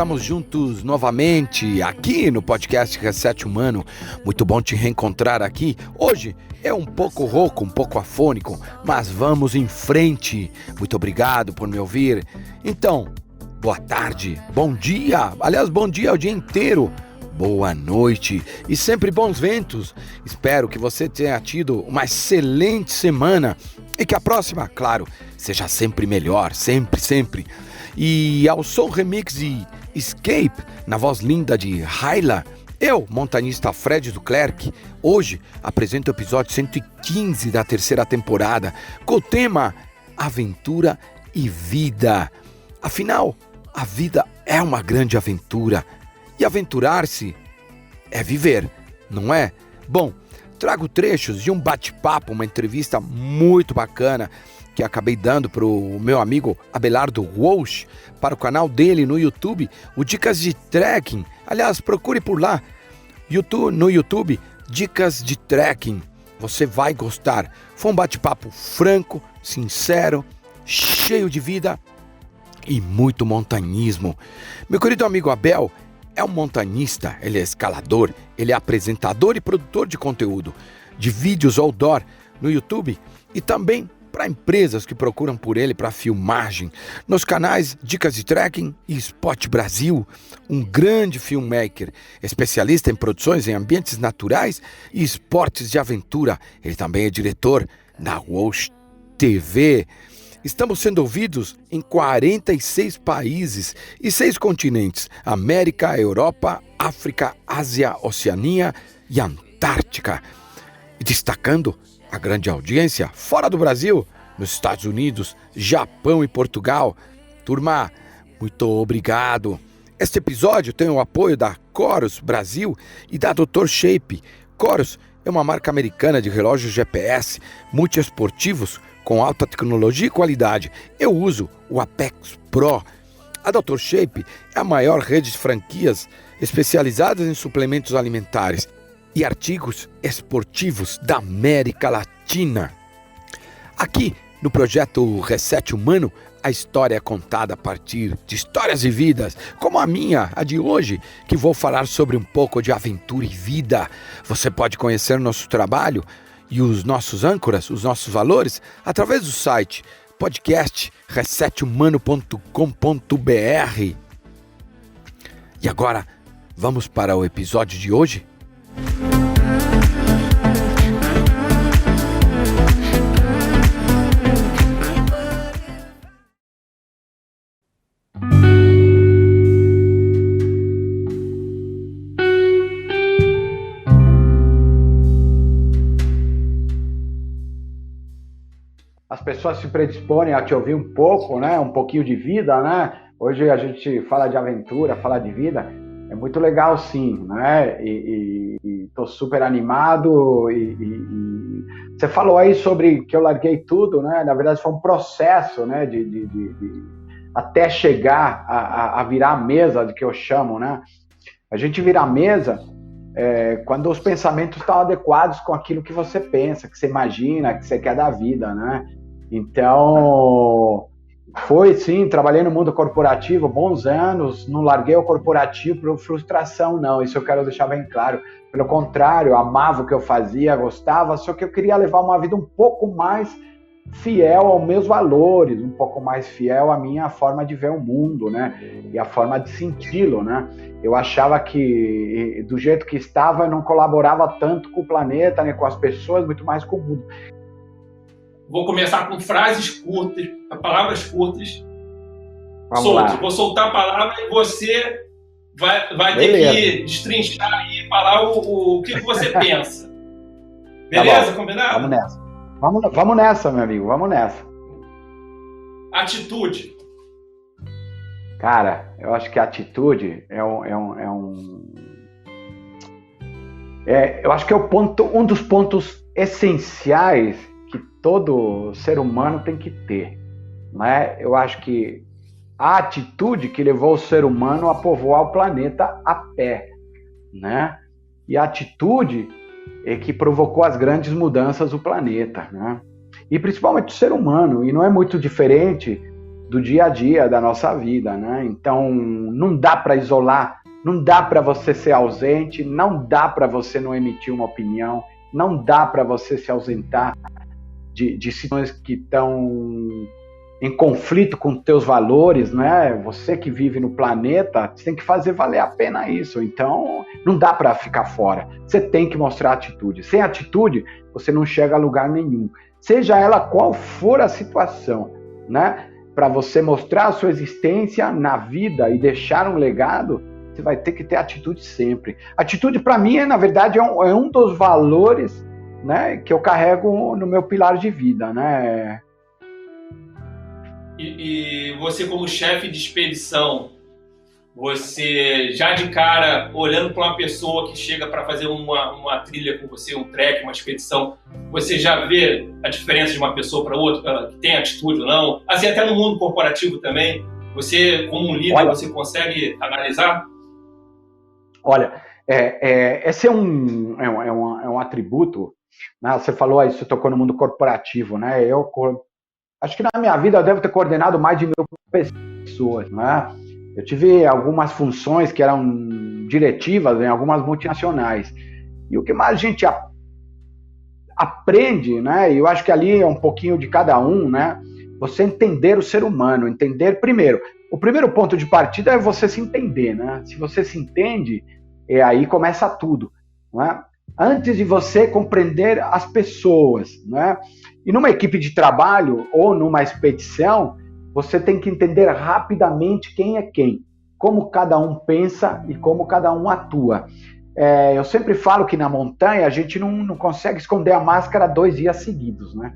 estamos juntos novamente aqui no podcast Reset Humano. Muito bom te reencontrar aqui. Hoje é um pouco rouco, um pouco afônico, mas vamos em frente. Muito obrigado por me ouvir. Então, boa tarde, bom dia, aliás, bom dia o dia inteiro. Boa noite e sempre bons ventos. Espero que você tenha tido uma excelente semana e que a próxima, claro, seja sempre melhor, sempre. E ao som remix de Escape, na voz linda de Hyla, eu, montanhista Fred Duclerc, hoje apresento o episódio 115 da terceira temporada com o tema Aventura e Vida. Afinal, a vida é uma grande aventura. E aventurar-se é viver, não é? Bom, trago trechos de um bate-papo, uma entrevista muito bacana que acabei dando para o meu amigo Abelardo Walsh, para o canal dele no YouTube, o Dicas de Trekking. Aliás, procure por lá, no YouTube, Dicas de Trekking. Você vai gostar. Foi um bate-papo franco, sincero, cheio de vida e muito montanhismo. Meu querido amigo Abel é um montanhista, ele é escalador, ele é apresentador e produtor de conteúdo, de vídeos outdoor no YouTube e também para empresas que procuram por ele para filmagem, nos canais Dicas de Trekking e Spot Brasil, um grande filmmaker, especialista em produções em ambientes naturais e esportes de aventura. Ele também é diretor da Walsh TV. Estamos sendo ouvidos em 46 países e 6 continentes: América, Europa, África, Ásia, Oceania e Antártica. E destacando a grande audiência fora do Brasil, nos Estados Unidos, Japão e Portugal. Turma, muito obrigado. Este episódio tem o apoio da Coros Brasil e da Dr. Shape. Coros é uma marca americana de relógios GPS multiesportivos com alta tecnologia e qualidade. Eu uso o Apex Pro. A Dr. Shape é a maior rede de franquias especializadas em suplementos alimentares e artigos esportivos da América Latina. Aqui no projeto Reset Humano, a história é contada a partir de histórias de vidas, como a minha, a de hoje, que vou falar sobre um pouco de aventura e vida. Você pode conhecer nosso trabalho e os nossos âncoras, os nossos valores, através do site podcast resethumano.com.br. E agora, vamos para o episódio de hoje? As pessoas se predispõem a te ouvir um pouco, né? Um pouquinho de vida, né? Hoje a gente fala de aventura, fala de vida. É muito legal, sim, né? E tô super animado. E você falou aí sobre que eu larguei tudo, né? Na verdade, foi um processo, né? Até chegar a virar a mesa, de que eu chamo, né? A gente vira a mesa quando os pensamentos estão adequados com aquilo que você pensa, que você imagina, que você quer da vida, né? Então, foi sim, trabalhei no mundo corporativo bons anos, não larguei o corporativo por frustração, não, isso eu quero deixar bem claro. Pelo contrário, amava o que eu fazia, gostava, só que eu queria levar uma vida um pouco mais fiel aos meus valores, um pouco mais fiel à minha forma de ver o mundo, né? E a forma de senti-lo, né? Eu achava que, do jeito que estava, eu não colaborava tanto com o planeta, né, com as pessoas, muito mais com o mundo. Vou começar com frases curtas, palavras curtas. Vou soltar a palavra e você vai ter que destrinchar e falar o que você pensa. Beleza? Tá, combinado? Vamos nessa. Vamos nessa, meu amigo. Vamos nessa. Atitude. Cara, eu acho que a atitude eu acho que é um dos pontos essenciais que todo ser humano tem que ter, né? Eu acho que a atitude que levou o ser humano a povoar o planeta a pé, né? E a atitude é que provocou as grandes mudanças do planeta, né? E principalmente o ser humano, e não é muito diferente do dia a dia da nossa vida, né? Então, não dá para isolar, não dá para você ser ausente, não dá para você não emitir uma opinião, não dá para você se ausentar de situações que estão em conflito com os teus valores, né? Você que vive no planeta, você tem que fazer valer a pena isso. Então, não dá para ficar fora. Você tem que mostrar atitude. Sem atitude, você não chega a lugar nenhum. Seja ela qual for a situação, né? Para você mostrar a sua existência na vida e deixar um legado, você vai ter que ter atitude sempre. Atitude, para mim, na verdade, é um dos valores, né, que eu carrego no meu pilar de vida, né? E você, como chefe de expedição, você já de cara, olhando para uma pessoa que chega para fazer uma trilha com você, um trek, uma expedição, você já vê a diferença de uma pessoa para outra, que tem atitude ou não? Assim, até no mundo corporativo também, você, como um líder, você consegue analisar? Olha, esse é um atributo, né? Você falou aí, você tocou no mundo corporativo, né? Acho que na minha vida eu devo ter coordenado mais de 1.000 pessoas, né? Eu tive algumas funções que eram diretivas em algumas multinacionais. E o que mais a gente aprende, né? E eu acho que ali é um pouquinho de cada um, né? Você entender o ser humano, entender primeiro. O primeiro ponto de partida é você se entender, né? Se você se entende, aí começa tudo, né? Antes de você compreender as pessoas, né? E numa equipe de trabalho ou numa expedição, você tem que entender rapidamente quem é quem, como cada um pensa e como cada um atua. Eu sempre falo que na montanha a gente não consegue esconder a máscara 2 dias seguidos, né?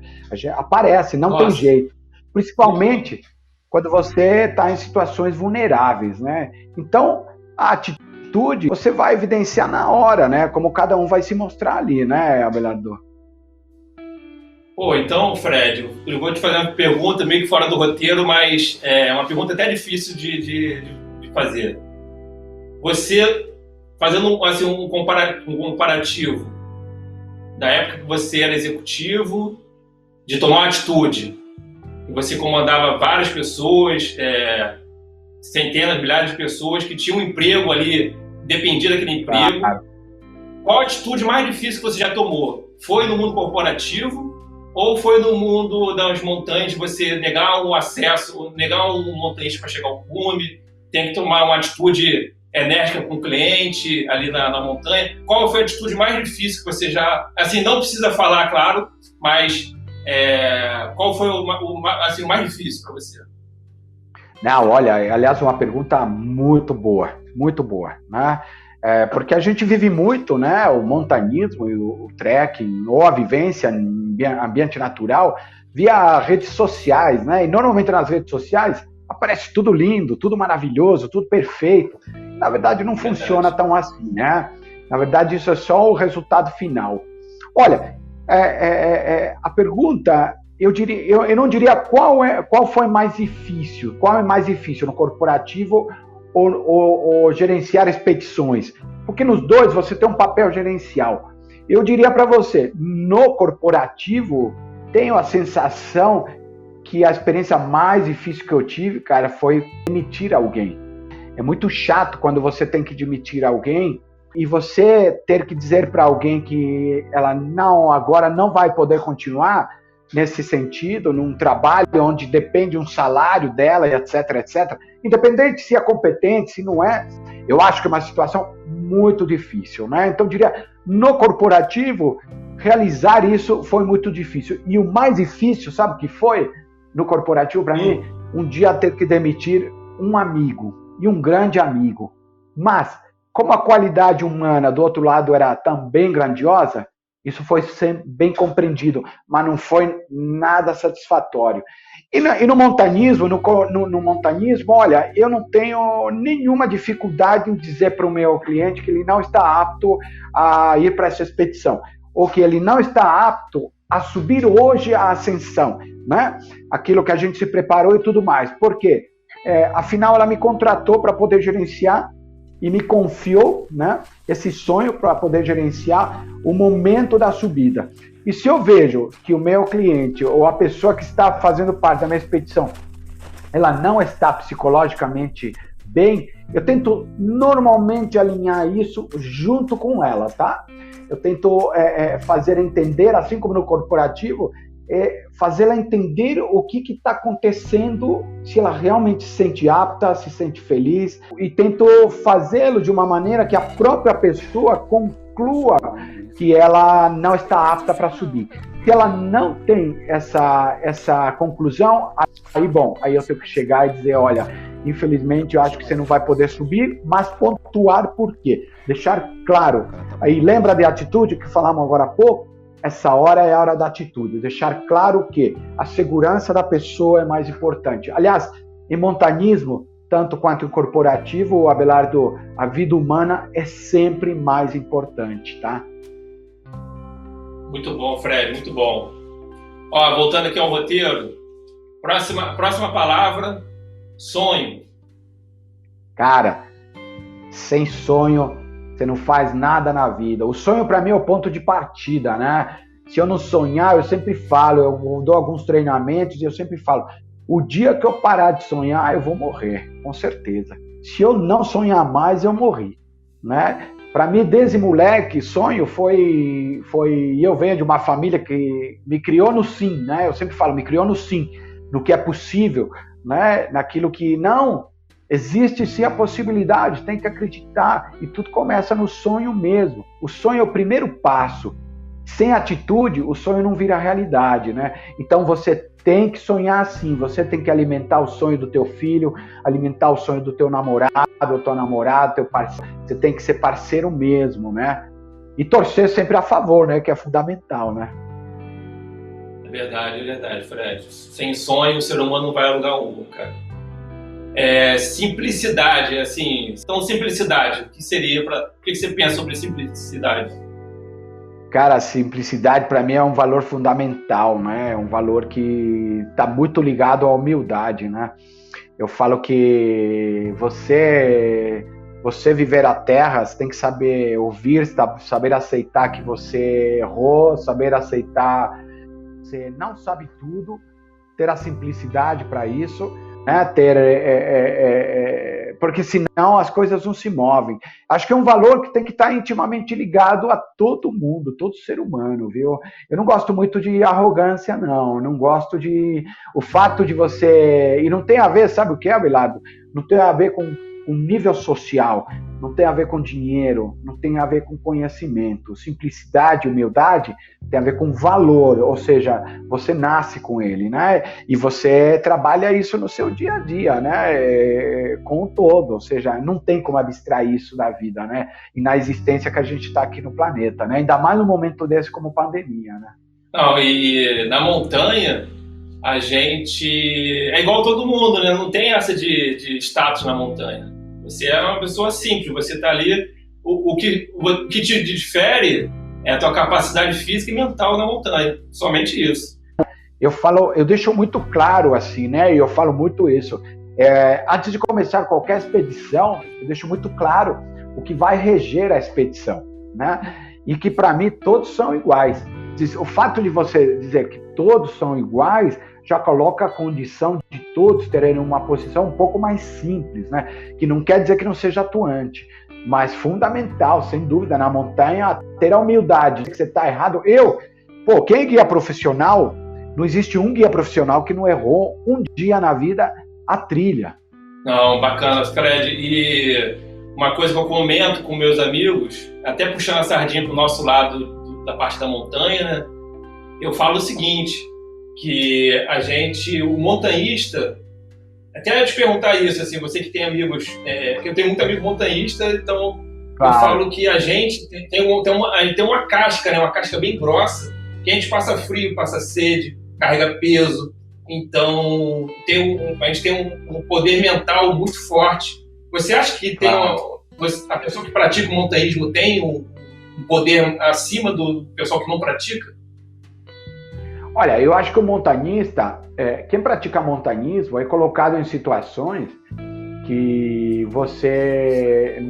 Aparece, não tem jeito. Principalmente quando você está em situações vulneráveis, né? Então, a atitude você vai evidenciar na hora, né? Como cada um vai se mostrar ali, né, Abelardo? Pô, então, Fred, eu vou te fazer uma pergunta meio que fora do roteiro, mas é uma pergunta até difícil de fazer. Você, fazendo assim, um comparativo da época que você era executivo, de tomar uma atitude, e você comandava várias pessoas, centenas, milhares de pessoas que tinham um emprego ali, dependia daquele emprego. Qual a atitude mais difícil que você já tomou? Foi no mundo corporativo ou foi no mundo das montanhas, você negar um acesso, negar um montanhista para chegar ao cume, tem que tomar uma atitude enérgica com o cliente ali na montanha? Qual foi a atitude mais difícil que você já... Assim, não precisa falar, claro, mas qual foi o mais difícil para você? Não, olha, aliás, uma pergunta muito boa, né? Porque a gente vive muito, né, o montanismo e o trekking, ou a vivência em ambiente natural, via redes sociais, né? E normalmente nas redes sociais aparece tudo lindo, tudo maravilhoso, tudo perfeito. Na verdade, não funciona tão assim, né? Na verdade, isso é só o resultado final. Olha, a pergunta, eu não diria qual foi mais difícil, qual é mais difícil no corporativo ou gerenciar expedições, porque nos dois você tem um papel gerencial. Eu diria para você, no corporativo, tenho a sensação que a experiência mais difícil que eu tive, cara, foi demitir alguém. É muito chato quando você tem que demitir alguém e você ter que dizer para alguém que ela agora não vai poder continuar nesse sentido, num trabalho onde depende um salário dela, etc, etc. Independente se é competente, se não é, eu acho que é uma situação muito difícil, né? Então, eu diria, no corporativo, realizar isso foi muito difícil. E o mais difícil, sabe o que foi no corporativo para mim? Um dia ter que demitir um amigo, e um grande amigo. Mas, como a qualidade humana do outro lado era também grandiosa, isso foi sempre bem compreendido, mas não foi nada satisfatório. E no montanismo, no montanismo, olha, eu não tenho nenhuma dificuldade em dizer para o meu cliente que ele não está apto a ir para essa expedição, ou que ele não está apto a subir hoje a ascensão, né? Aquilo que a gente se preparou e tudo mais. Por quê? Afinal, ela me contratou para poder gerenciar e me confiou, né, esse sonho para poder gerenciar o momento da subida. E se eu vejo que o meu cliente ou a pessoa que está fazendo parte da minha expedição ela não está psicologicamente bem, eu tento normalmente alinhar isso junto com ela, tá? Eu tento fazer entender, assim como no corporativo, fazê-la entender o que está acontecendo, se ela realmente se sente apta, se sente feliz, e tento fazê-lo de uma maneira que a própria pessoa conclua que ela não está apta para subir. Se ela não tem essa conclusão, aí eu tenho que chegar e dizer, olha, infelizmente eu acho que você não vai poder subir, mas pontuar por quê? Deixar claro. Aí lembra de atitude que falamos agora há pouco? Essa hora é a hora da atitude. Deixar claro que a segurança da pessoa é mais importante. Aliás, em montanismo, tanto quanto em corporativo, Abelardo, a vida humana é sempre mais importante, tá? Muito bom, Fred, muito bom. Ó, voltando aqui ao roteiro, próxima palavra, sonho. Cara, sem sonho, você não faz nada na vida. O sonho, para mim, é o ponto de partida, né? Se eu não sonhar, eu sempre falo, eu dou alguns treinamentos e eu sempre falo, o dia que eu parar de sonhar, eu vou morrer, com certeza. Se eu não sonhar mais, eu morri, né? Para mim, desde moleque, sonho foi... Eu venho de uma família que me criou no sim, né? Eu sempre falo, me criou no sim, no que é possível, né? Naquilo que não... Existe sim a possibilidade, tem que acreditar, e tudo começa no sonho mesmo. O sonho é o primeiro passo. Sem atitude, o sonho não vira realidade, né? Então você tem que sonhar assim, você tem que alimentar o sonho do teu filho, alimentar o sonho do teu namorado, ou tua namorada, teu parceiro. Você tem que ser parceiro mesmo, né? E torcer sempre a favor, né? Que é fundamental, né? É verdade, Fred. Sem sonho, o ser humano não vai a lugar algum, cara. Simplicidade, assim, então simplicidade, o que seria o que você pensa sobre simplicidade? Cara, a simplicidade para mim é um valor fundamental, né? É um valor que está muito ligado à humildade, né? Eu falo que você viver a terra, você tem que saber ouvir, saber aceitar que você errou, saber aceitar que você não sabe tudo, ter a simplicidade para isso, né? Porque senão as coisas não se movem. Acho que é um valor que tem que estar intimamente ligado a todo mundo, todo ser humano, viu? Eu não gosto muito de arrogância, não gosto de... O fato de você... E não tem a ver, sabe o que é, Abelardo? Não tem a ver com nível social, não tem a ver com dinheiro, não tem a ver com conhecimento. Simplicidade, humildade tem a ver com valor, ou seja, você nasce com ele, né? E você trabalha isso no seu dia a dia, né? Com o todo, ou seja, não tem como abstrair isso da vida, né? E na existência que a gente está aqui no planeta, né? Ainda mais num momento desse como pandemia, né? Não, e na montanha, a gente é igual todo mundo, né? Não tem essa de status na montanha. Você é uma pessoa simples, você está ali. O que te difere é a tua capacidade física e mental na montanha. Somente isso. Eu deixo muito claro assim, né? E eu falo muito isso. Antes de começar qualquer expedição, eu deixo muito claro o que vai reger a expedição, né? E que para mim todos são iguais. O fato de você dizer que todos são iguais já coloca a condição de todos terem uma posição um pouco mais simples, né? Que não quer dizer que não seja atuante, mas fundamental, sem dúvida, na montanha, ter a humildade de que você está errado. Quem é guia profissional, não existe um guia profissional que não errou um dia na vida a trilha. Não, bacana, Fred. E uma coisa que eu comento com meus amigos, até puxando a sardinha para o nosso lado da parte da montanha, né? Eu falo o seguinte, que o montanhista, até eu te perguntar isso, assim, você que tem amigos, porque eu tenho muito amigo montanhista, então claro. Eu falo que a gente tem uma casca, né, uma casca bem grossa, que a gente passa frio, passa sede, carrega peso, então a gente tem um poder mental muito forte. Você acha que a pessoa que pratica o montanhismo tem um poder acima do pessoal que não pratica? Olha, eu acho que o montanhista, quem pratica montanhismo é colocado em situações que você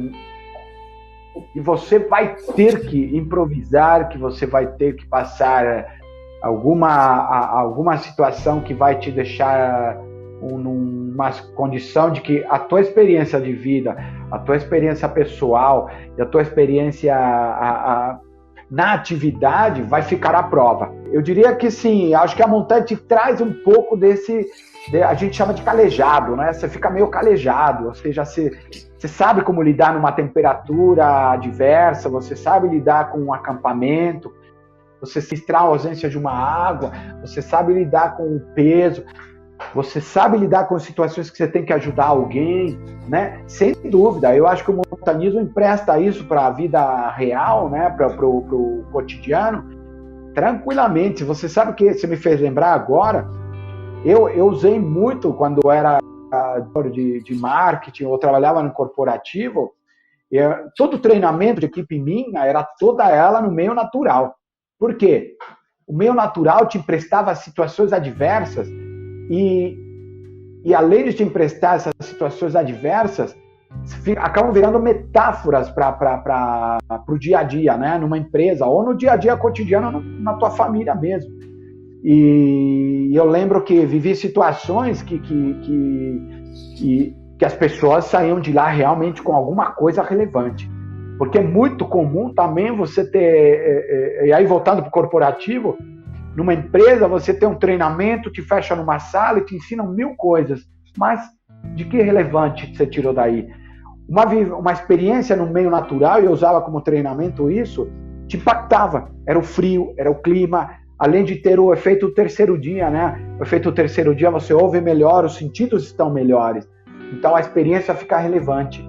vai ter que improvisar, que você vai ter que passar alguma situação que vai te deixar numa condição de que a tua experiência de vida, a tua experiência pessoal e a tua experiência na atividade vai ficar à prova. Eu diria que sim, acho que a montanha te traz um pouco a gente chama de calejado, né? Você fica meio calejado, ou seja, você sabe como lidar numa temperatura adversa, você sabe lidar com um acampamento, você se extrai a ausência de uma água, você sabe lidar com o peso, você sabe lidar com situações que você tem que ajudar alguém, né? Sem dúvida, eu acho que o montanismo empresta isso para a vida real, né? Para o cotidiano, tranquilamente. Você sabe que você me fez lembrar agora, eu usei muito quando eu era de marketing, eu trabalhava no corporativo, todo treinamento de equipe minha era toda ela no meio natural. Por quê? O meio natural te emprestava situações adversas e além de te emprestar essas situações adversas, acabam virando metáforas para o dia a dia, né? Numa empresa ou no dia a dia cotidiano na tua família mesmo. E eu lembro que vivi situações que as pessoas saíam de lá realmente com alguma coisa relevante. Porque é muito comum também você ter, e aí voltando para o corporativo, numa empresa você tem um treinamento, te fecha numa sala e te ensinam 1000 coisas. Mas de que relevante você tirou daí? Uma experiência no meio natural, e eu usava como treinamento isso, te impactava. Era o frio, era o clima, além de ter o efeito terceiro dia, né? O efeito terceiro dia você ouve melhor, os sentidos estão melhores. Então a experiência fica relevante.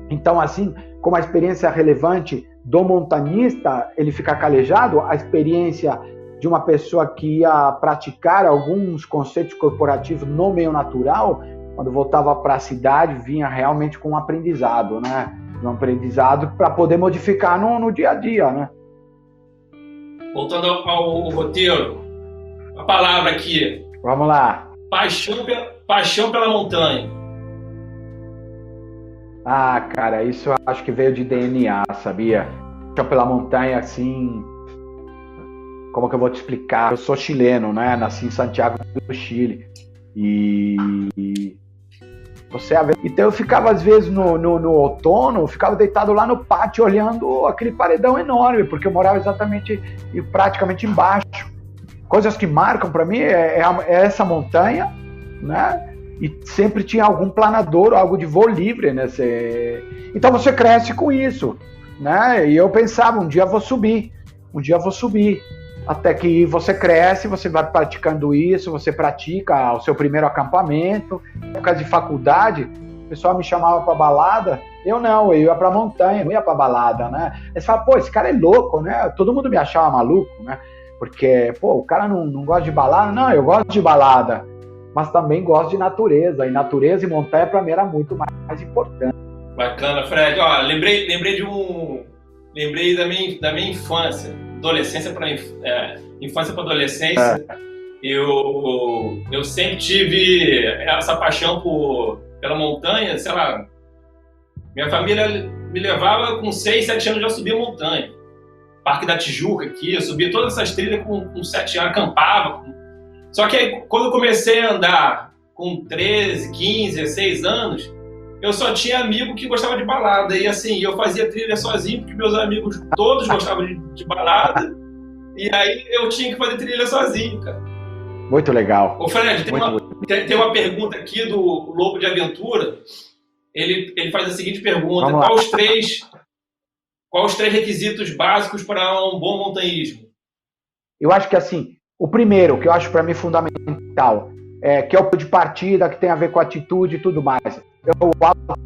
Então assim, como a experiência relevante do montanista, ele fica calejado, a experiência de uma pessoa que ia praticar alguns conceitos corporativos no meio natural, quando voltava para a cidade, vinha realmente com um aprendizado, né? Um aprendizado para poder modificar no dia a dia, né? Voltando ao roteiro, a palavra aqui. Vamos lá. Paixão pela montanha. Ah, cara, isso eu acho que veio de DNA, sabia? Paixão pela montanha, assim... Como que eu vou te explicar? Eu sou chileno, né? Nasci em Santiago do Chile. Então eu ficava, às vezes, no outono, eu ficava deitado lá no pátio olhando aquele paredão enorme, porque eu morava exatamente e praticamente embaixo. Coisas que marcam para mim é essa montanha, né? E sempre tinha algum planador, algo de voo livre, né? Então você cresce com isso, né? E eu pensava, um dia eu vou subir. Até que você cresce, você vai praticando isso, você pratica o seu primeiro acampamento. Em época de faculdade, o pessoal me chamava para balada, eu ia para montanha, não ia para balada, né? Eles falavam, pô, esse cara é louco, né? Todo mundo me achava maluco, né? Porque, pô, o cara não gosta de balada. Não, eu gosto de balada, mas também gosto de natureza. E natureza e montanha, para mim, era muito mais importante. Bacana, Fred. Ó, lembrei da minha infância. Adolescência para infância para adolescência, eu sempre tive essa paixão pela montanha, sei lá. Minha família me levava com 6, 7 anos, já subia montanha. Parque da Tijuca aqui, eu subia todas essas trilhas com 7 anos, acampava. Só que aí, quando eu comecei a andar com 13, 15, 16 anos, eu só tinha amigo que gostava de balada. E assim, eu fazia trilha sozinho, porque meus amigos todos gostavam de balada. E aí eu tinha que fazer trilha sozinho, cara. Muito legal. Ô Fred, tem uma pergunta aqui do Lobo de Aventura. Ele faz a seguinte pergunta: quais os 3 requisitos básicos para um bom montanhismo? Eu acho que assim, o primeiro, que eu acho para mim fundamental, que é o de partida, que tem a ver com atitude e tudo mais, é o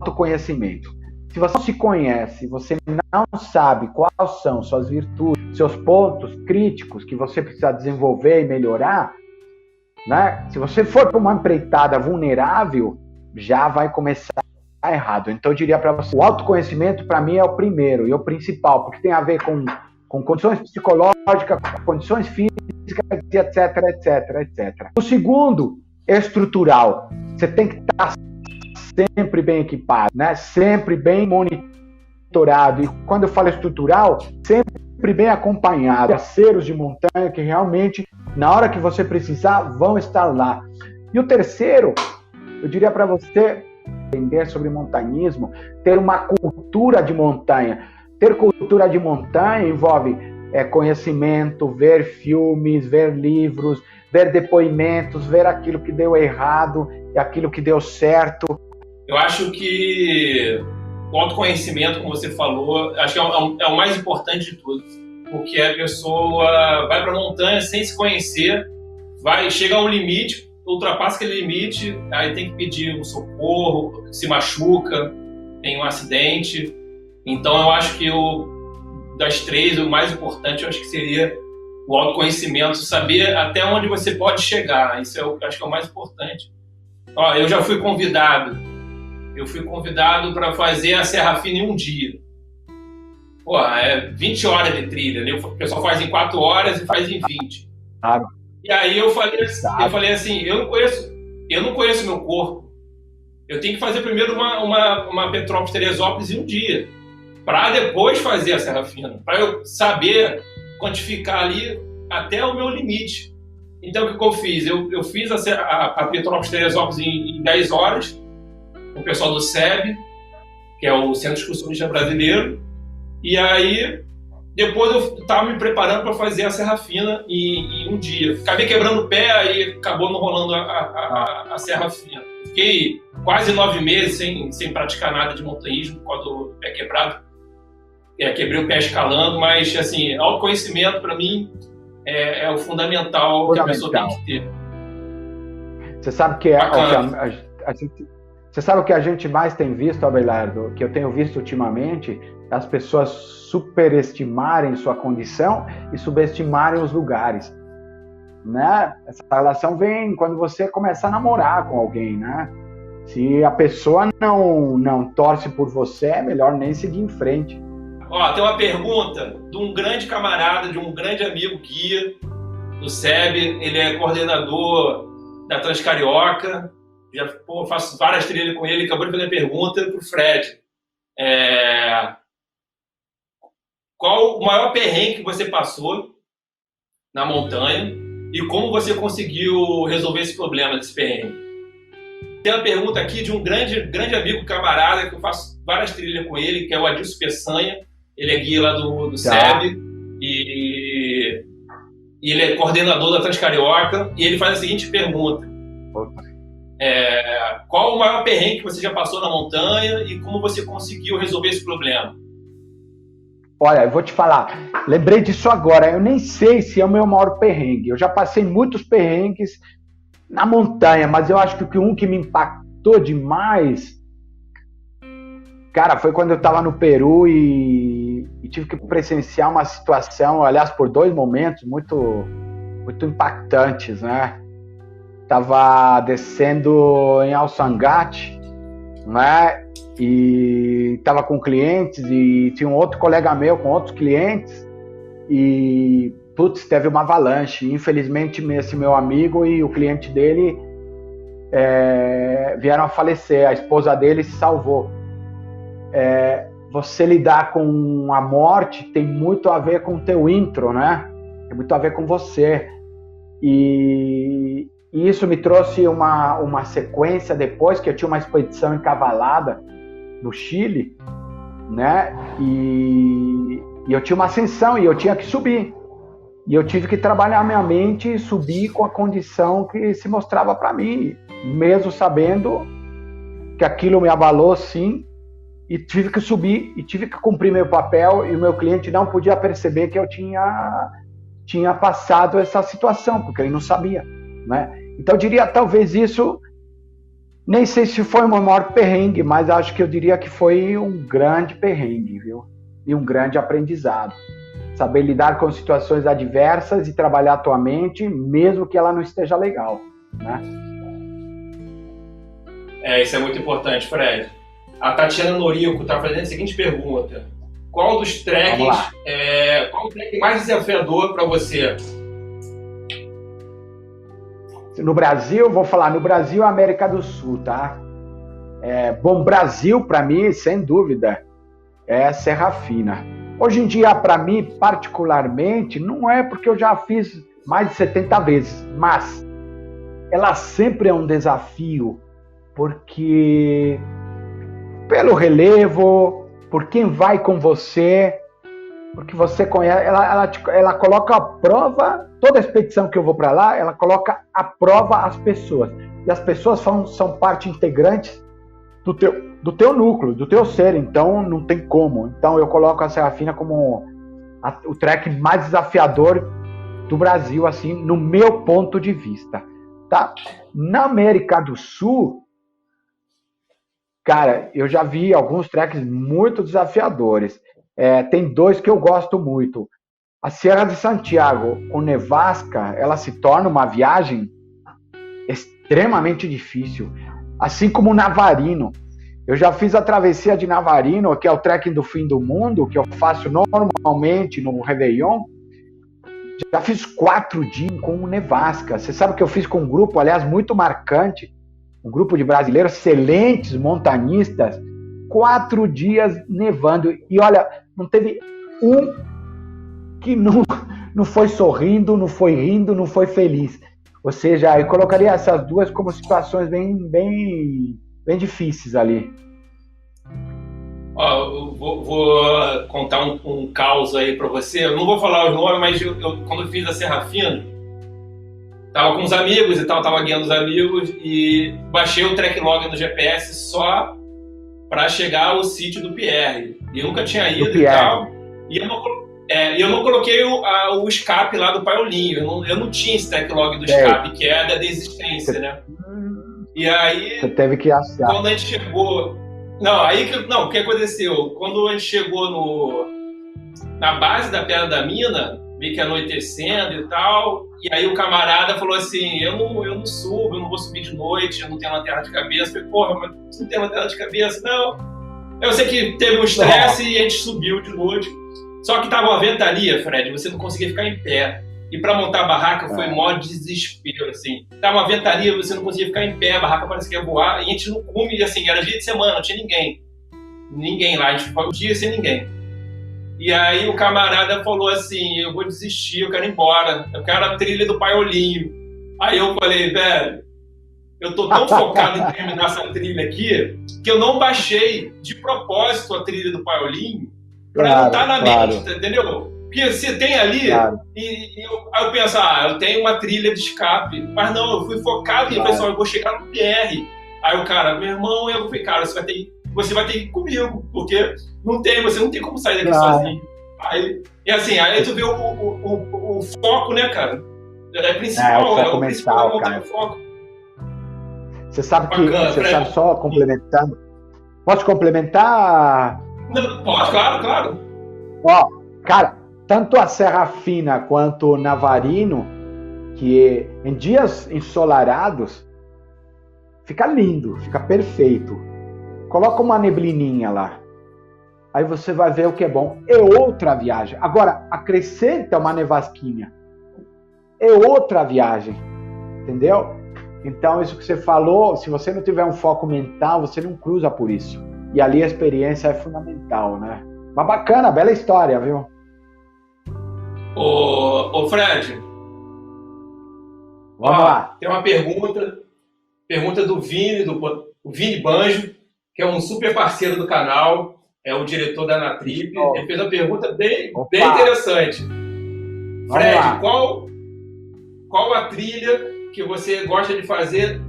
autoconhecimento. Se você não se conhece, você não sabe quais são suas virtudes, seus pontos críticos que você precisa desenvolver e melhorar, né? Se você for para uma empreitada vulnerável, já vai começar errado. Então eu diria para você, o autoconhecimento para mim é o primeiro e o principal, porque tem a ver com condições psicológicas, condições físicas, etc. O segundo é estrutural. Você tem que estar sempre bem equipado, né? Sempre bem monitorado. E quando eu falo estrutural, sempre bem acompanhado. Parceiros de montanha que realmente, na hora que você precisar, vão estar lá. E o terceiro, eu diria para você entender sobre montanhismo, ter uma cultura de montanha. Ter cultura de montanha envolve conhecimento, ver filmes, ver livros, ver depoimentos, ver aquilo que deu errado e aquilo que deu certo. Eu acho que o autoconhecimento, como você falou, acho que é o mais importante de tudo, porque a pessoa vai para a montanha sem se conhecer, chega a um limite, ultrapassa aquele limite, aí tem que pedir um socorro, se machuca, tem um acidente. Então eu acho que das três, o mais importante eu acho que seria o autoconhecimento, saber até onde você pode chegar. Isso eu acho que é o mais importante. Eu já fui convidado. Eu fui convidado para fazer a Serra Fina em um dia. 20 horas de trilha, né? O pessoal faz em 4 horas e faz em 20. Claro. E aí eu falei assim, eu não conheço meu corpo. Eu tenho que fazer primeiro uma Petrópolis-Teresópolis em um dia, para depois fazer a Serra Fina, para eu saber quantificar ali até o meu limite. Então, o que eu fiz? Eu fiz a Petrópolis-Teresópolis em 10 horas, com o pessoal do SEB, que é o Centro Excursionista Brasileiro, e aí depois eu estava me preparando para fazer a Serra Fina em um dia. Acabei quebrando o pé, aí acabou não rolando a Serra Fina. Fiquei quase 9 meses sem praticar nada de montanhismo por causa do pé quebrado. Quebrei o pé escalando, mas assim, autoconhecimento para mim é o fundamental que a pessoa tem que ter. Você sabe você sabe o que a gente mais tem visto, Abelardo, que eu tenho visto ultimamente, as pessoas superestimarem sua condição e subestimarem os lugares, né? Essa relação vem quando você começa a namorar com alguém, né? Se a pessoa não torce por você, é melhor nem seguir em frente. Tem uma pergunta de um grande camarada, de um grande amigo guia do SEB, ele é coordenador da Transcarioca, já faço várias trilhas com ele, acabou de fazer a pergunta para o Fred. Qual o maior perrengue que você passou na montanha e como você conseguiu resolver esse problema desse perrengue? Tem uma pergunta aqui de um grande amigo camarada que eu faço várias trilhas com ele, que é o Adilson Peçanha. Ele é guia lá do SEB e ele é coordenador da Transcarioca, e ele faz a seguinte pergunta: qual o maior perrengue que você já passou na montanha e como você conseguiu resolver esse problema? Olha, eu vou te falar, lembrei disso agora, eu nem sei se é o meu maior perrengue. Eu já passei muitos perrengues na montanha, mas eu acho que um que me impactou demais, cara, foi quando eu estava no Peru e tive que presenciar uma situação, aliás, por 2 momentos muito impactantes, né? Tava descendo em Alsangate, né? E tava com clientes e tinha um outro colega meu com outros clientes e, teve uma avalanche. Infelizmente, esse meu amigo e o cliente dele vieram a falecer. A esposa dele se salvou. Você lidar com a morte tem muito a ver com o teu intro, né? Tem muito a ver com você. E isso me trouxe uma sequência depois, que eu tinha uma expedição encavalada no Chile, né? E eu tinha uma ascensão e eu tinha que subir. E eu tive que trabalhar minha mente e subir com a condição que se mostrava para mim, mesmo sabendo que aquilo me abalou, sim. E tive que subir e tive que cumprir meu papel, e o meu cliente não podia perceber que eu tinha passado essa situação, porque ele não sabia, né? Então eu diria, talvez isso, nem sei se foi o meu maior perrengue, mas acho que eu diria que foi um grande perrengue, viu? E um grande aprendizado. Saber lidar com situações adversas e trabalhar a tua mente, mesmo que ela não esteja legal, né? Isso é muito importante, Fred. A Tatiana Norico está fazendo a seguinte pergunta: qual dos trekkings qual o trekking mais desafiador para você? No Brasil, vou falar, no Brasil, América do Sul, tá? Bom, Brasil, para mim, sem dúvida, é Serra Fina. Hoje em dia, para mim, particularmente, não é porque eu já fiz mais de 70 vezes, mas ela sempre é um desafio, porque pelo relevo, por quem vai com você, porque você conhece, ela coloca à prova, toda a expedição que eu vou para lá, ela coloca à prova as pessoas. E as pessoas são parte integrante do teu núcleo, do teu ser, então não tem como. Então eu coloco a Serra Fina como o trek mais desafiador do Brasil, assim, no meu ponto de vista, tá? Na América do Sul, cara, eu já vi alguns treks muito desafiadores. Tem dois que eu gosto muito. A Serra de Santiago, com nevasca, ela se torna uma viagem extremamente difícil. Assim como o Navarino. Eu já fiz a travessia de Navarino, que é o trekking do fim do mundo, que eu faço normalmente no Réveillon. Já fiz 4 dias com nevasca. Você sabe que eu fiz com um grupo, aliás, muito marcante, um grupo de brasileiros, excelentes montanistas, 4 dias nevando. E olha, não teve um que não foi sorrindo, não foi rindo, não foi feliz. Ou seja, eu colocaria essas duas como situações bem difíceis ali. Ó, eu vou contar um caos aí pra você. Eu não vou falar os nomes, mas quando eu fiz a Serra Fina, tava com os amigos e tal, tava guiando os amigos e baixei o track log no GPS só para chegar ao sítio do Pierre. E eu nunca tinha ido e tal. E eu não coloquei o escape lá do Paiolinho. Eu não tinha esse track log do escape, que é da desistência, né? E aí, você teve que achar. Quando a gente chegou... o que aconteceu? Quando a gente chegou na base da Pedra da Mina, meio que anoitecendo e tal, e aí o camarada falou assim, eu não subo, eu não vou subir de noite, eu não tenho lanterna de cabeça. Eu falei, porra, mas você não tem lanterna de cabeça? Não. Eu sei que teve um estresse e a gente subiu de noite. Só que tava uma ventania, Fred, você não conseguia ficar em pé. E para montar a barraca foi mó desespero, assim. Tava uma ventania, você não conseguia ficar em pé, a barraca parecia que ia voar, e a gente no cume, assim, era dia de semana, não tinha ninguém. Ninguém lá, a gente ficou um dia sem ninguém. E aí o camarada falou assim, eu vou desistir, eu quero ir embora, eu quero a trilha do Paiolinho. Aí eu falei, velho, eu tô tão focado em terminar essa trilha aqui, que eu não baixei de propósito a trilha do Paiolinho pra não estar na mente, entendeu? Porque você tem ali, aí eu penso, eu tenho uma trilha de escape, mas não, eu fui focado em, pessoal, eu vou chegar no PR. Aí o cara, meu irmão, eu falei, cara, você vai ter que ir comigo, porque você não tem como sair daqui sozinho. Aí tu vê o foco, né, cara? É principal, o foco mental, cara. Foco. Você sabe sabe, só complementando, posso complementar? Não, pode, claro. Ó, cara, tanto a Serra Fina quanto o Navarino, que em dias ensolarados, fica lindo, fica perfeito. Coloca uma neblininha lá. Aí você vai ver o que é bom. É outra viagem. Agora, acrescenta uma nevasquinha. É outra viagem. Entendeu? Então, isso que você falou, se você não tiver um foco mental, você não cruza por isso. E ali a experiência é fundamental, né? Mas bacana, bela história, viu? Ô Fred. Vamos lá. Tem uma pergunta do Vini, o Vini Banjo, que é um super parceiro do canal, é o diretor da Anatrip. Ele fez uma pergunta bem interessante. Fred, qual a trilha que você gosta de fazer?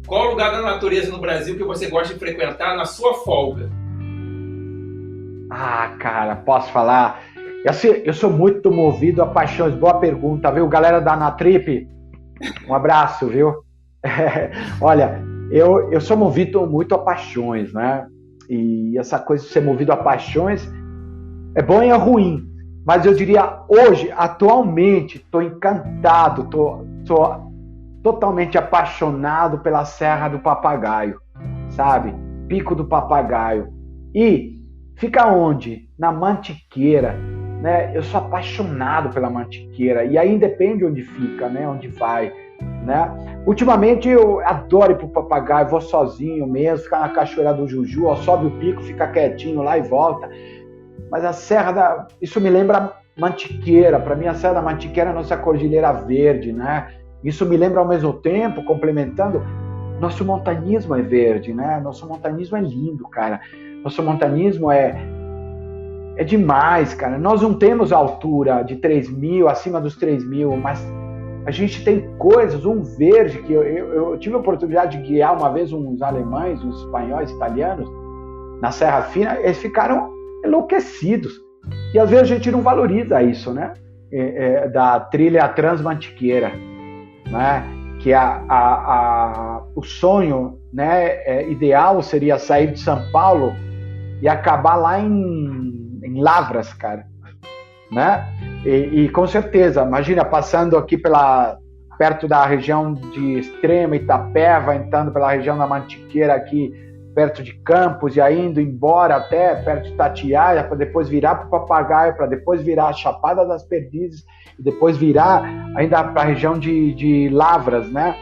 Qual lugar da natureza no Brasil que você gosta de frequentar na sua folga? Cara, posso falar? Eu sou muito movido a paixões. Boa pergunta, viu? Galera da Anatrip, um abraço, viu? Olha, eu sou movido muito a paixões, né? E essa coisa de ser movido a paixões é bom e é ruim. Mas eu diria, hoje, atualmente, estou encantado, estou totalmente apaixonado pela Serra do Papagaio, sabe? Pico do Papagaio. E fica onde? Na Mantiqueira, né? Eu sou apaixonado pela Mantiqueira. E aí depende onde fica, né? Onde vai, né? Ultimamente eu adoro ir pro Papagaio, vou sozinho mesmo, ficar na Cachoeira do Juju, sobe o pico, fica quietinho lá e volta. Mas a Isso me lembra Mantiqueira. Para mim, a Serra da Mantiqueira é a nossa Cordilheira Verde, né? Isso me lembra ao mesmo tempo, complementando, nosso montanismo é verde, né? Nosso montanismo é lindo, cara. Nosso montanismo é demais, cara. Nós não temos a altura de 3.000, acima dos 3.000, mas a gente tem coisas, um verde, que eu tive a oportunidade de guiar uma vez uns alemães, uns espanhóis, italianos, na Serra Fina, eles ficaram enlouquecidos. E às vezes a gente não valoriza isso, né? Da trilha Transmantiqueira, né? Que o sonho, né, ideal seria sair de São Paulo e acabar lá em Lavras, cara, né? E com certeza, imagina, passando aqui perto da região de Extrema, Itapeva, entrando pela região da Mantiqueira aqui, perto de Campos, e aí indo embora até perto de Itatiaia, para depois virar para o Papagaio, para depois virar a Chapada das Perdizes, e depois virar ainda para a região de Lavras, né?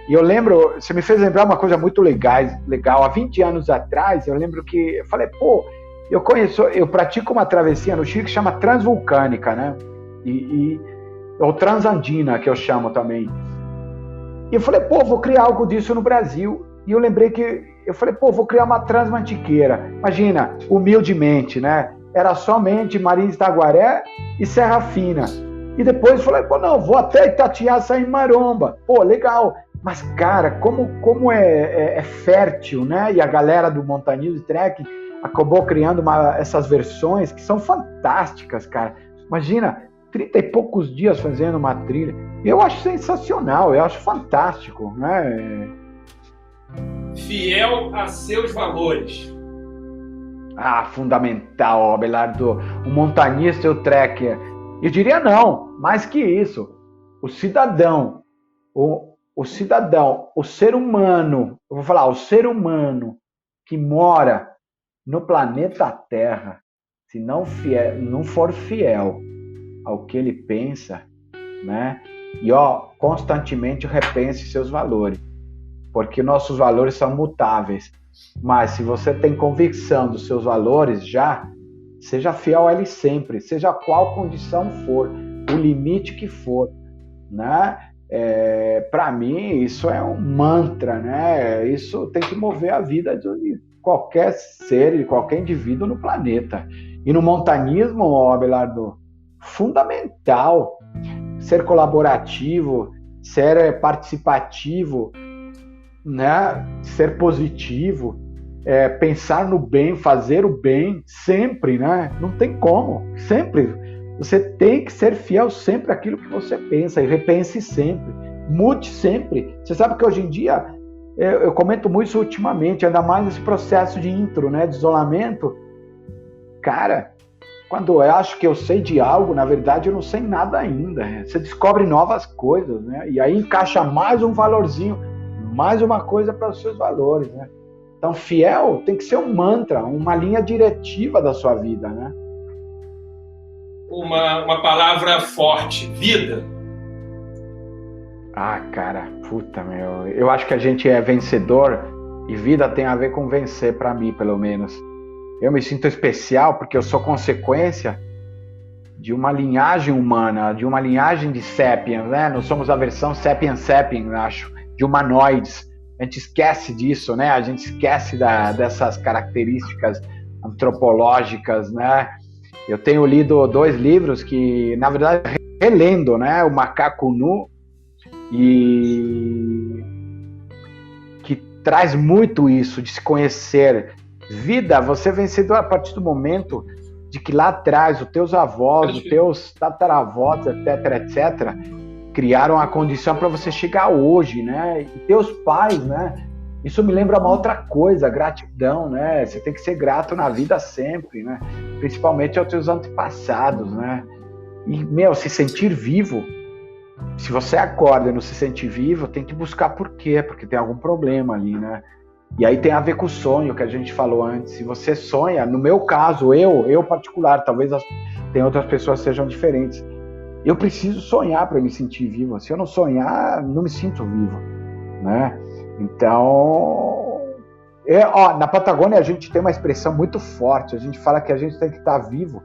E eu lembro, você me fez lembrar uma coisa muito legal. Há 20 anos atrás, eu lembro que eu falei, pô, eu pratico uma travessia no Chile que chama Transvulcânica, né? Ou Transandina, que eu chamo também. E eu falei, pô, vou criar algo disso no Brasil. E eu lembrei eu falei, pô, vou criar uma Transmantiqueira. Imagina, humildemente, né? Era somente Marins Taguaré e Serra Fina. E depois falei, pô, não, vou até Itatiaia em Maromba. Pô, legal. Mas, cara, como é fértil, né? E a galera do montanismo e trekking acabou criando essas versões que são fantásticas, cara. Imagina, 30 e poucos dias fazendo uma trilha. Eu acho sensacional, eu acho fantástico, né? Fiel a seus valores. Fundamental, Abelardo. O montanista e o trekker. Eu diria não, mais que isso. O cidadão, o cidadão, o ser humano, eu vou falar, o ser humano que mora no planeta Terra, se não for fiel ao que ele pensa, né? E constantemente repense seus valores, porque nossos valores são mutáveis. Mas se você tem convicção dos seus valores seja fiel a eles sempre, seja qual condição for, o limite que for, né? Para mim isso é um mantra, né? Isso tem que mover a vida de qualquer ser, de qualquer indivíduo no planeta. E no montanismo, Abelardo, fundamental ser colaborativo, ser participativo, né? Ser positivo, pensar no bem, fazer o bem sempre, né? Não tem como, sempre. Você tem que ser fiel sempre àquilo que você pensa e repense sempre, mude sempre. Você sabe que hoje em dia, eu comento muito isso ultimamente, ainda mais nesse processo de intro, né, de isolamento. Cara, quando eu acho que eu sei de algo, na verdade eu não sei nada ainda. Você descobre novas coisas, né? E aí encaixa mais um valorzinho, mais uma coisa para os seus valores, né? Então, fiel tem que ser um mantra, uma linha diretiva da sua vida, né? Uma palavra forte, vida. Cara, puta, meu. Eu acho que a gente é vencedor e vida tem a ver com vencer, para mim, pelo menos. Eu me sinto especial porque eu sou consequência de uma linhagem humana, de uma linhagem de sapiens, né? Nós somos a versão sapiens, acho, de humanoides. A gente esquece disso, né? A gente esquece dessas características antropológicas, né? Eu tenho lido 2 livros que, na verdade, relendo, né? O Macaco Nu, e que traz muito isso de se conhecer. Vida, você é vencedor a partir do momento de que lá atrás os teus avós, os teus tataravós, etc, criaram a condição para você chegar hoje, né? E teus pais, né? Isso me lembra uma outra coisa, gratidão, né? Você tem que ser grato na vida sempre, né? Principalmente aos teus antepassados, né? E, se sentir vivo. Se você acorda e não se sente vivo, tem que buscar por quê, porque tem algum problema ali, né? E aí tem a ver com o sonho que a gente falou antes. Se você sonha, no meu caso, eu particular, talvez tem outras pessoas que sejam diferentes. Eu preciso sonhar para me sentir vivo. Se eu não sonhar, não me sinto vivo, né? Então, na Patagônia a gente tem uma expressão muito forte. A gente fala que a gente tem que estar vivo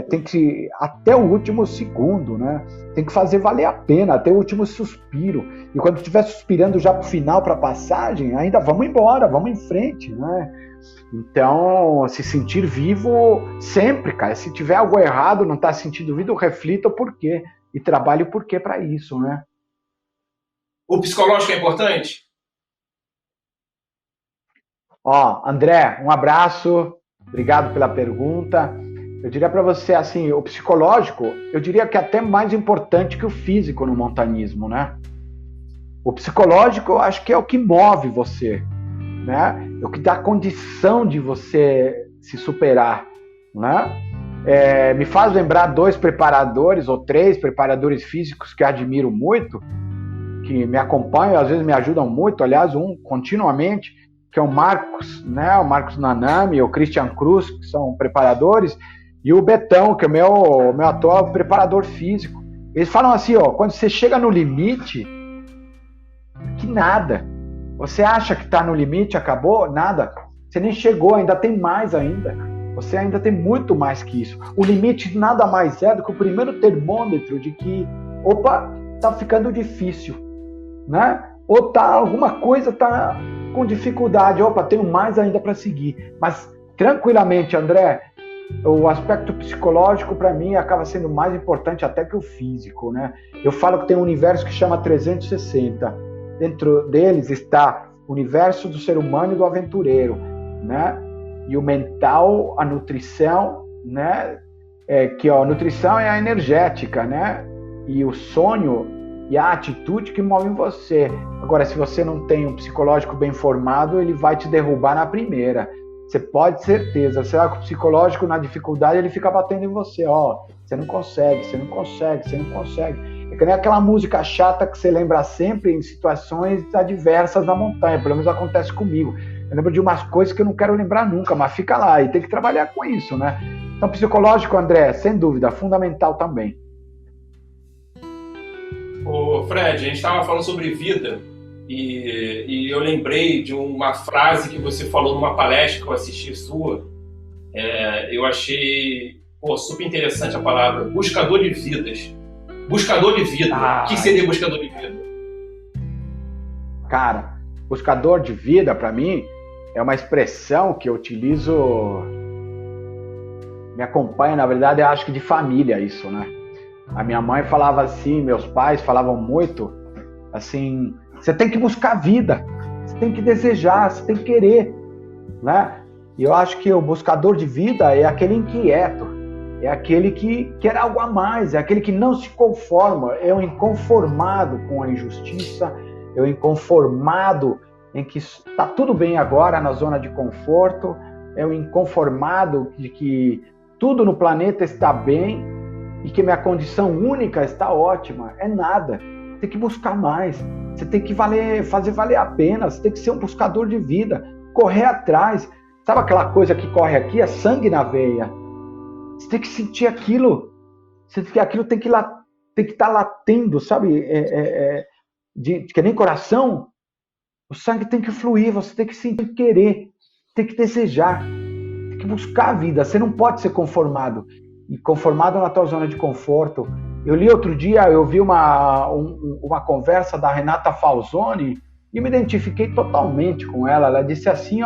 tem que, até o último segundo, né? Tem que fazer valer a pena, até o último suspiro. E quando estiver suspirando já para o final, para a passagem, ainda vamos embora, vamos em frente, né? Então, se sentir vivo sempre, cara. Se tiver algo errado, não está sentindo vivo, reflita o porquê. E trabalhe o porquê para isso, né? O psicológico é importante? André, um abraço. Obrigado pela pergunta. Eu diria para você, assim, o psicológico, eu diria que é até mais importante que o físico no montanismo, né? O psicológico, eu acho que é o que move você, né? É o que dá condição de você se superar, né? Me faz lembrar 2 preparadores ou 3 preparadores físicos que eu admiro muito, que me acompanham, às vezes me ajudam muito, aliás, um continuamente, que é o Marcos, né? O Marcos Nanami, o Christian Cruz, que são preparadores, e o Betão, que é o meu atual preparador físico. Eles falam assim, quando você chega no limite, que nada. Você acha que está no limite, acabou? Nada. Você nem chegou, ainda tem mais ainda. Você ainda tem muito mais que isso. O limite nada mais é do que o primeiro termômetro de que, opa, tá ficando difícil, né? Ou alguma coisa tá com dificuldade, opa, tenho mais ainda para seguir. Mas tranquilamente, André, o aspecto psicológico para mim acaba sendo mais importante até que o físico, né? Eu falo que tem um universo que chama 360. Dentro deles está o universo do ser humano e do aventureiro, né? E o mental, a nutrição, né? A nutrição é a energética, né? E o sonho e a atitude que movem você. Agora, se você não tem um psicológico bem formado, ele vai te derrubar na primeira. Você pode ter certeza. Você vai com o psicológico na dificuldade, ele fica batendo em você. Você não consegue, você não consegue, você não consegue. É que nem aquela música chata que você lembra sempre em situações adversas na montanha. Pelo menos acontece comigo. Eu lembro de umas coisas que eu não quero lembrar nunca, mas fica lá. E tem que trabalhar com isso, né? Então, psicológico, André, sem dúvida, fundamental também. Ô, Fred, a gente estava falando sobre vida e eu lembrei de uma frase que você falou numa palestra que eu assisti sua. Eu achei super interessante a palavra buscador de vidas. Buscador de vida. O que seria buscador de vida? Cara, buscador de vida, para mim, é uma expressão que eu utilizo, me acompanha, na verdade, eu acho que de família isso, né? A minha mãe falava assim, meus pais falavam muito, assim, você tem que buscar vida, você tem que desejar, você tem que querer, né? E eu acho que o buscador de vida é aquele inquieto, é aquele que quer algo a mais, é aquele que não se conforma, é o inconformado com a injustiça, é o inconformado em que está tudo bem agora na zona de conforto, é o inconformado de que tudo no planeta está bem, e que minha condição única está ótima, é nada. Tem que buscar mais, você tem que fazer valer a pena, você tem que ser um buscador de vida, correr atrás. Sabe aquela coisa que corre aqui? É sangue na veia. Você tem que sentir aquilo, aquilo tem que estar latendo, sabe? Que nem coração, o sangue tem que fluir, você tem que sentir, querer, tem que desejar, tem que buscar a vida, você não pode ser conformado. E conformado na tua zona de conforto. Eu li outro dia, eu vi uma conversa da Renata Falzoni e me identifiquei totalmente com ela. Ela disse assim,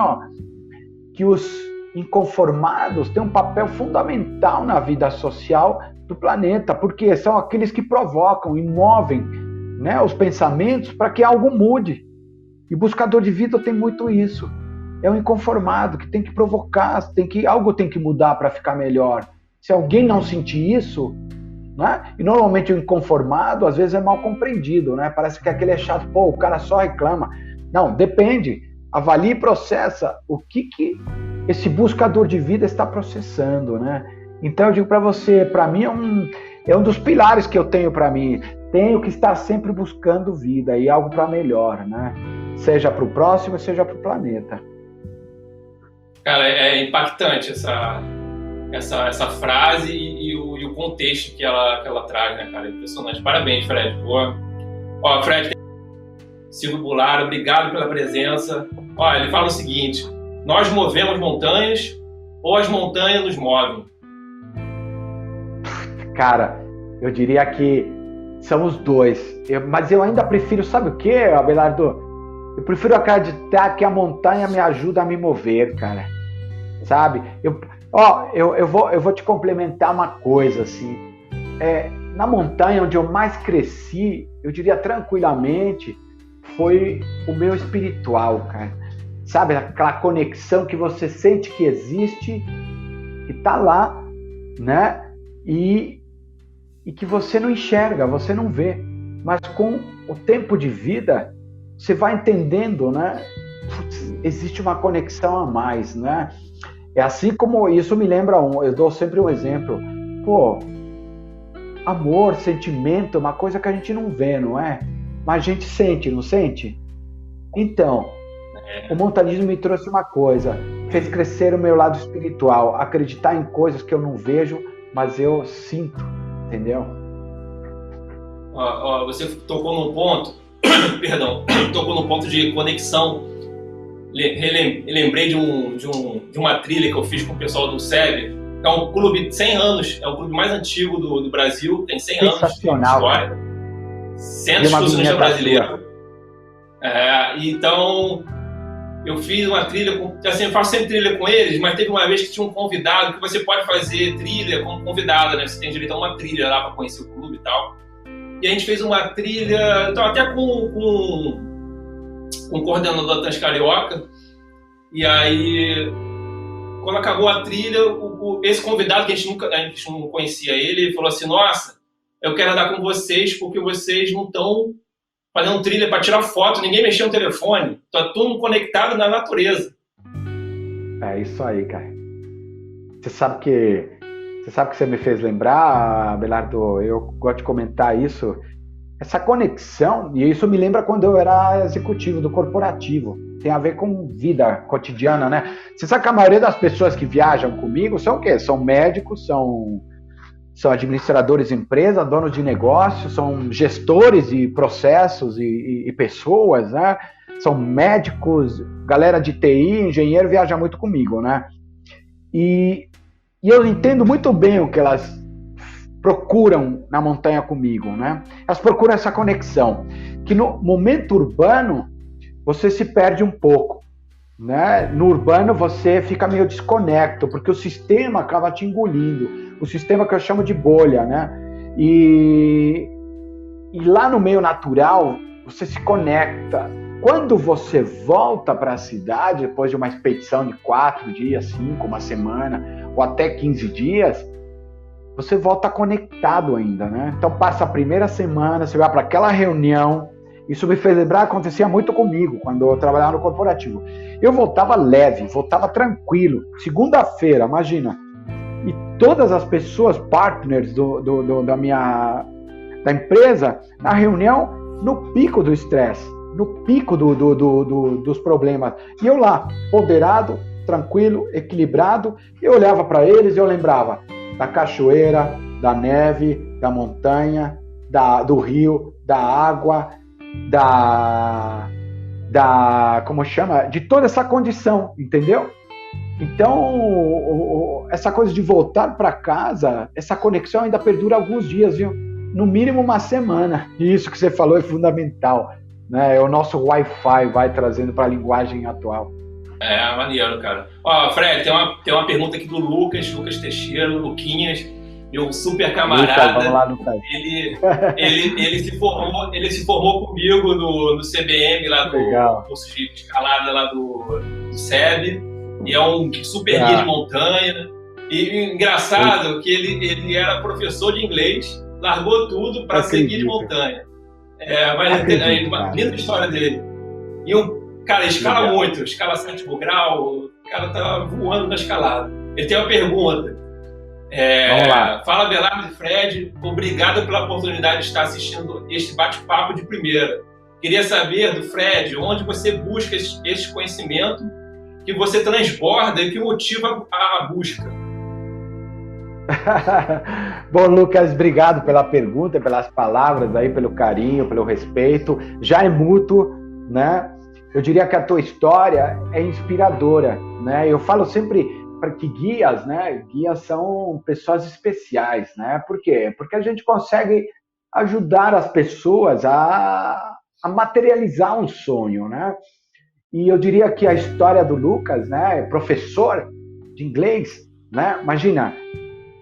que os inconformados têm um papel fundamental na vida social do planeta, porque são aqueles que provocam e movem, né, os pensamentos para que algo mude. E buscador de vida tem muito isso. É um inconformado que tem que provocar, algo tem que mudar para ficar melhor. Se alguém não sentir isso, né? E normalmente o inconformado às vezes é mal compreendido, né? Parece que aquele é chato, o cara só reclama. Não, depende. Avalie e processa o que esse buscador de vida está processando, né? Então eu digo para você, para mim é um dos pilares que eu tenho para mim. Tenho que estar sempre buscando vida e algo para melhor, né? Seja para o próximo, seja para o planeta. Cara, é impactante essa frase e o contexto que ela traz, né, cara? Impressionante. Parabéns, Fred. Boa. Fred, Silvio Bulara, obrigado pela presença. Ele fala o seguinte: nós movemos montanhas ou as montanhas nos movem? Cara, eu diria que são os dois. Mas eu ainda prefiro, sabe o que, Abelardo? Eu prefiro acreditar que a montanha me ajuda a me mover, cara. Sabe? Eu vou te complementar uma coisa, assim. Na montanha onde eu mais cresci, eu diria tranquilamente, foi o meu espiritual, cara. Sabe? Aquela conexão que você sente que existe, que tá lá, né? E que você não enxerga, você não vê. Mas com o tempo de vida, você vai entendendo, né? Putz, existe uma conexão a mais, né? É assim como isso me lembra, eu dou sempre um exemplo. Pô, amor, sentimento, é uma coisa que a gente não vê, não é? Mas a gente sente, não sente? Então, o montanismo me trouxe uma coisa, fez crescer o meu lado espiritual, acreditar em coisas que eu não vejo, mas eu sinto, entendeu? Você tocou num ponto, tocou num ponto de conexão. Lembrei de uma trilha que eu fiz com o pessoal do SEB, que é um clube de 100 anos, é o clube mais antigo do Brasil, tem 100 anos de história, Centro Excursionista Brasileiro. Então, eu fiz uma trilha, assim, eu faço sempre trilha com eles, mas teve uma vez que tinha um convidado, que você pode fazer trilha como convidado, né? Você tem direito a uma trilha lá para conhecer o clube e tal. E a gente fez uma trilha, então, até com um coordenador da Transcarioca, e aí, quando acabou a trilha, esse convidado, que a gente não conhecia ele falou assim, nossa, eu quero andar com vocês porque vocês não estão fazendo trilha para tirar foto, ninguém mexeu no telefone, tá todo conectado na natureza. É isso aí, cara. Você sabe que você me fez lembrar, Abelardo, eu gosto de comentar isso, essa conexão, e isso me lembra quando eu era executivo do corporativo, tem a ver com vida cotidiana, né? Você sabe que a maioria das pessoas que viajam comigo são o quê? São médicos, são administradores de empresa, donos de negócios, são gestores de processos e pessoas, né? São médicos, galera de TI, engenheiro, viaja muito comigo, né? E eu entendo muito bem o que elas procuram na montanha comigo, né? Elas procuram essa conexão, que no momento urbano você se perde um pouco, né? No urbano você fica meio desconecto, porque o sistema acaba te engolindo, o sistema que eu chamo de bolha, né? E lá no meio natural você se conecta. Quando você volta para a cidade, depois de uma expedição de 4 dias, 5, uma semana, ou até 15 dias, você volta conectado ainda, né? Então passa a primeira semana, você vai para aquela reunião. Isso me fez lembrar, acontecia muito comigo quando eu trabalhava no corporativo. Eu voltava leve, voltava tranquilo. Segunda-feira, imagina. E todas as pessoas, partners da empresa, na reunião, no pico do estresse, no pico dos problemas. E eu lá, ponderado, tranquilo, equilibrado, eu olhava para eles e eu lembrava da cachoeira, da neve, da montanha, do rio, da água, como chama? De toda essa condição, entendeu? Então, essa coisa de voltar para casa, essa conexão ainda perdura alguns dias, viu? No mínimo uma semana. E isso que você falou é fundamental, né? É o nosso Wi-Fi vai trazendo para a linguagem atual. É, maneiro, cara. Ó, Fred, tem uma pergunta aqui do Lucas Teixeira, Luquinhas, meu super camarada. Vamos lá, Lucas. Ele se formou comigo no CBM, lá do curso de escalada lá do SEB, e é um super guia de montanha. E engraçado que ele era professor de inglês, largou tudo para ser guia de montanha. Mas é uma linda história dele. E cara, escala muito, escala 7º grau, o cara tá voando na escalada. Ele tem uma pergunta. Vamos lá. Fala, Abelardo e Fred, obrigado pela oportunidade de estar assistindo este bate-papo de primeira. Queria saber do Fred, onde você busca este conhecimento que você transborda e que motiva a busca. Bom, Lucas, obrigado pela pergunta, pelas palavras aí, pelo carinho, pelo respeito. Já é mútuo, né? Eu diria que a tua história é inspiradora, né? Eu falo sempre que guias, né? Guias são pessoas especiais, né? Por quê? Porque a gente consegue ajudar as pessoas a materializar um sonho, né? E eu diria que a história do Lucas, né? Professor de inglês, né? Imagina,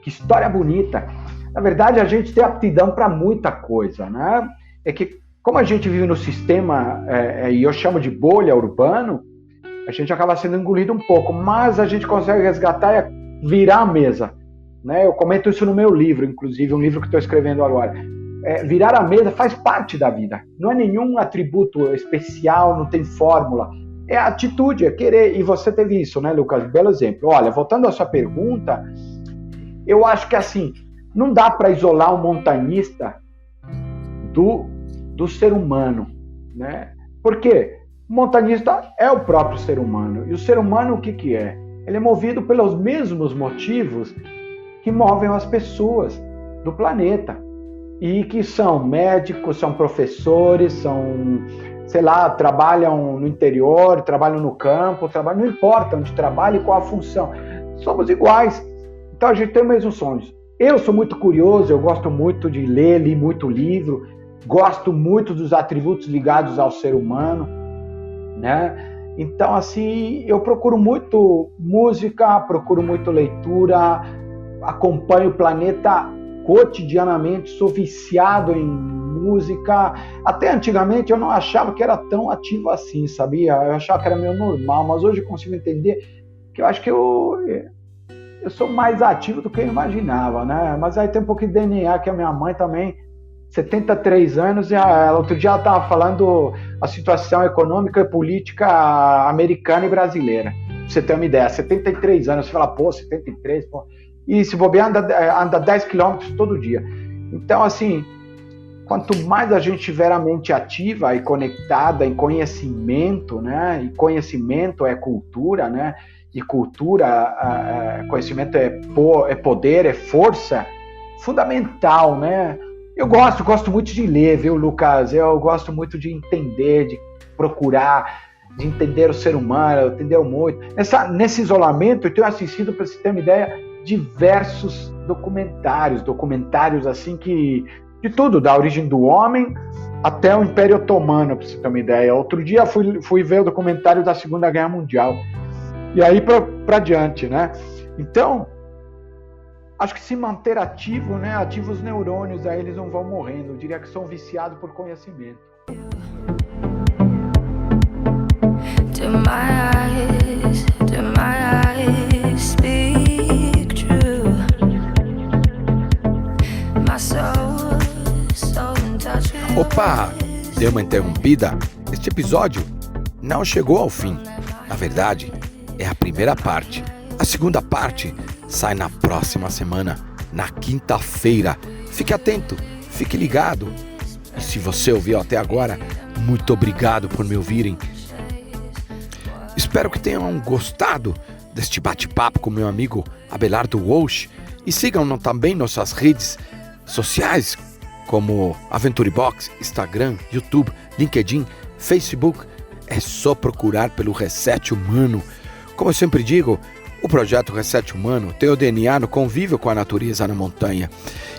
que história bonita. Na verdade, a gente tem aptidão para muita coisa, né? É que, como a gente vive no sistema, e eu chamo de bolha urbano, a gente acaba sendo engolido um pouco, mas a gente consegue resgatar e virar a mesa, né? Eu comento isso no meu livro, inclusive, um livro que estou escrevendo agora. Virar a mesa faz parte da vida, não é nenhum atributo especial, não tem fórmula, é a atitude, é querer, e você teve isso, né, Lucas? Belo exemplo. Olha, voltando à sua pergunta, eu acho que assim, não dá para isolar um montanhista do ser humano, né? Por quê? O montanhista é o próprio ser humano, e o ser humano o que é? Ele é movido pelos mesmos motivos que movem as pessoas do planeta, e que são médicos, são professores, são, sei lá, trabalham no interior, trabalham no campo, não importa onde trabalha e qual a função, somos iguais, então a gente tem os mesmos sonhos. Eu sou muito curioso, eu gosto muito de ler, li muito livro, gosto muito dos atributos ligados ao ser humano, né? Então, assim, eu procuro muito música, procuro muito leitura, acompanho o planeta cotidianamente, sou viciado em música. Até antigamente eu não achava que era tão ativo assim, sabia? Eu achava que era meio normal, mas hoje eu consigo entender que eu acho que eu sou mais ativo do que eu imaginava, né? Mas aí tem um pouco de DNA, que a minha mãe também, 73 anos, e outro dia ela estava falando a situação econômica e política americana e brasileira. Pra você ter uma ideia, 73 anos, você fala, pô, 73, pô. E se bobear, anda 10 quilômetros todo dia. Então, assim, quanto mais a gente tiver a mente ativa e conectada em conhecimento, né? E conhecimento é cultura, né? E cultura, conhecimento é poder, é força fundamental, né? Eu gosto muito de ler, viu, Lucas? Eu gosto muito de entender, de procurar, de entender o ser humano, entendeu muito. Nesse isolamento, eu tenho assistido, para você ter uma ideia, diversos documentários assim que de tudo, da origem do homem até o Império Otomano, para você ter uma ideia. Outro dia fui ver o documentário da Segunda Guerra Mundial. E aí para diante, né? Então, acho que se manter ativo, né? Ativa os neurônios, aí eles não vão morrendo. Eu diria que são viciados por conhecimento. Do my eyes speak true? My soul in touch. Opa, deu uma interrompida. Este episódio não chegou ao fim. Na verdade, é a primeira parte. A segunda parte sai na próxima semana, na quinta-feira. Fique atento, fique ligado. E se você ouviu até agora, muito obrigado por me ouvirem. Espero que tenham gostado deste bate-papo com meu amigo Abelardo Walsh. E sigam também nossas redes sociais, como Aventure Box, Instagram, YouTube, LinkedIn, Facebook. É só procurar pelo Reset Humano. Como eu sempre digo, o projeto Reset Humano tem o DNA no convívio com a natureza na montanha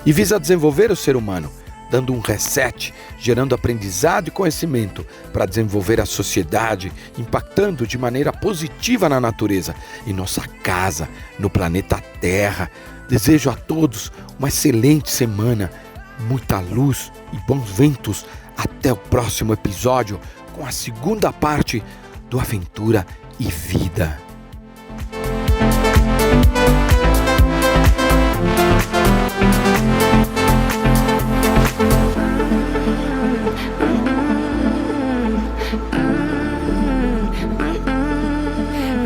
e visa desenvolver o ser humano, dando um reset, gerando aprendizado e conhecimento para desenvolver a sociedade, impactando de maneira positiva na natureza e nossa casa, no planeta Terra. Desejo a todos uma excelente semana, muita luz e bons ventos. Até o próximo episódio com a segunda parte do Aventura e Vida.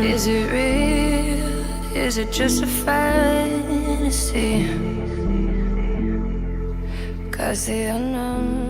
Is it real? Is it just a fantasy? 'Cause the unknown